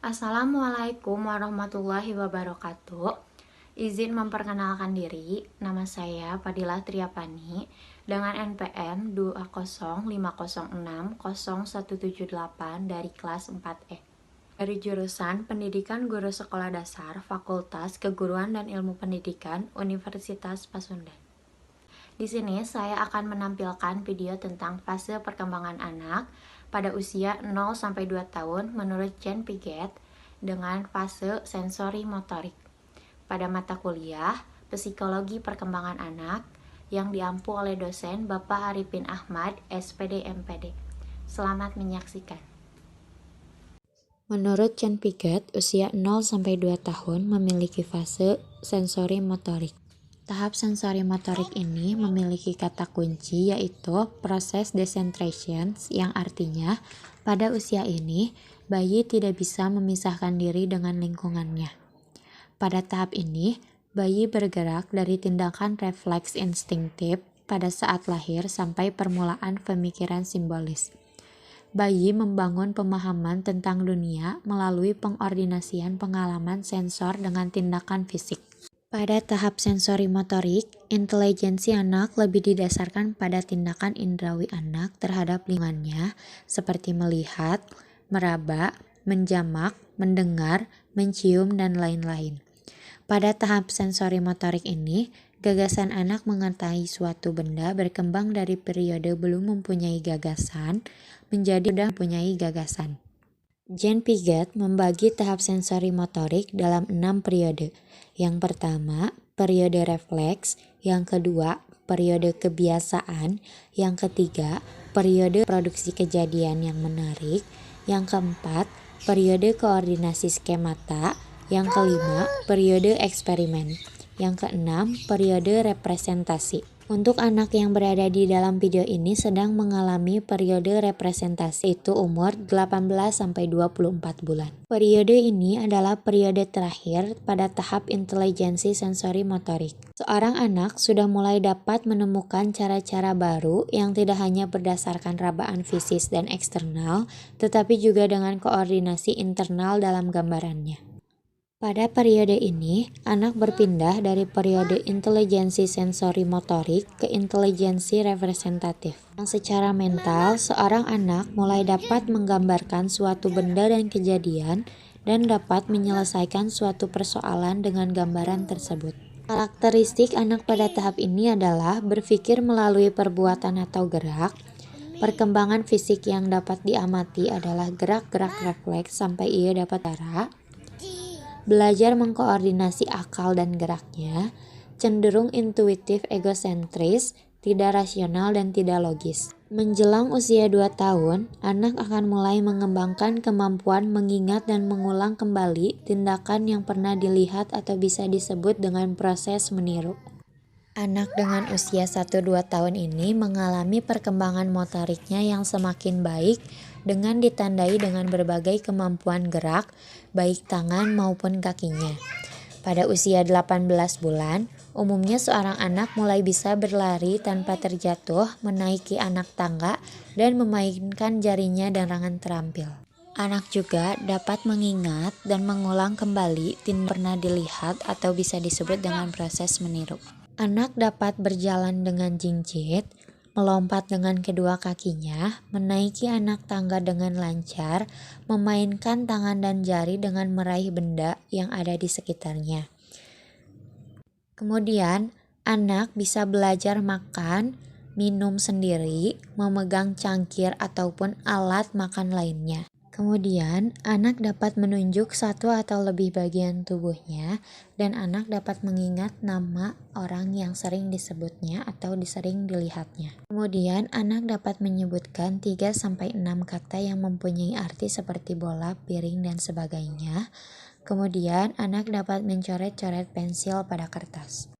Assalamualaikum warahmatullahi wabarakatuh. Izin memperkenalkan diri, nama saya Fadilah Triapani dengan NPM 205060178 dari kelas 4E. Dari jurusan Pendidikan Guru Sekolah Dasar, Fakultas Keguruan dan Ilmu Pendidikan, Universitas Pasundan. Di sini saya akan menampilkan video tentang fase perkembangan anak pada usia 0-2 tahun menurut Jean Piaget dengan fase sensori motorik. Pada mata kuliah Psikologi Perkembangan Anak yang diampu oleh dosen Bapak Arifin Ahmad, SPD MPD. Selamat menyaksikan. Menurut Jean Piaget, usia 0-2 tahun memiliki fase sensori motorik. Tahap sensori motorik ini memiliki kata kunci yaitu proses decentration, yang artinya pada usia ini bayi tidak bisa memisahkan diri dengan lingkungannya. Pada tahap ini, bayi bergerak dari tindakan refleks instinktif pada saat lahir sampai permulaan pemikiran simbolis. Bayi membangun pemahaman tentang dunia melalui pengordinasian pengalaman sensor dengan tindakan fisik. Pada tahap sensori motorik, intelijensi anak lebih didasarkan pada tindakan indrawi anak terhadap lingkungannya, seperti melihat, meraba, menjamak, mendengar, mencium, dan lain-lain. Pada tahap sensori motorik ini, gagasan anak mengetahui suatu benda berkembang dari periode belum mempunyai gagasan menjadi sudah mempunyai gagasan. Jean Piaget membagi tahap sensori motorik dalam 6 periode. Yang pertama, periode refleks. Yang kedua, periode kebiasaan. Yang ketiga, periode produksi kejadian yang menarik. Yang keempat, periode koordinasi skemata. Yang kelima, periode eksperimen. Yang keenam, periode representasi. Untuk anak yang berada di dalam video ini sedang mengalami periode representasi, itu umur 18-24 bulan. Periode ini adalah periode terakhir pada tahap intelijensi sensori motorik. Seorang anak sudah mulai dapat menemukan cara-cara baru yang tidak hanya berdasarkan rabaan fisik dan eksternal, tetapi juga dengan koordinasi internal dalam gambarannya. Pada periode ini, anak berpindah dari periode intelijensi sensori motorik ke intelijensi representatif. Secara mental, seorang anak mulai dapat menggambarkan suatu benda dan kejadian dan dapat menyelesaikan suatu persoalan dengan gambaran tersebut. Karakteristik anak pada tahap ini adalah berpikir melalui perbuatan atau gerak. Perkembangan fisik yang dapat diamati adalah gerak-gerak refleks sampai ia dapat darah. Belajar mengkoordinasi akal dan geraknya, cenderung intuitif egosentris, tidak rasional dan tidak logis. Menjelang usia 2 tahun, anak akan mulai mengembangkan kemampuan mengingat dan mengulang kembali tindakan yang pernah dilihat atau bisa disebut dengan proses meniru. Anak dengan usia 1-2 tahun ini mengalami perkembangan motoriknya yang semakin baik dengan ditandai dengan berbagai kemampuan gerak, baik tangan maupun kakinya. Pada usia 18 bulan, umumnya seorang anak mulai bisa berlari tanpa terjatuh, menaiki anak tangga, dan memainkan jarinya dengan terampil. Anak juga dapat mengingat dan mengulang kembali tindakan pernah dilihat atau bisa disebut dengan proses meniru. Anak dapat berjalan dengan jinjit, melompat dengan kedua kakinya, menaiki anak tangga dengan lancar, memainkan tangan dan jari dengan meraih benda yang ada di sekitarnya. Kemudian, anak bisa belajar makan, minum sendiri, memegang cangkir ataupun alat makan lainnya. Kemudian, anak dapat menunjuk satu atau lebih bagian tubuhnya, dan anak dapat mengingat nama orang yang sering disebutnya atau sering dilihatnya. Kemudian, anak dapat menyebutkan 3-6 kata yang mempunyai arti seperti bola, piring, dan sebagainya. Kemudian, anak dapat mencoret-coret pensil pada kertas.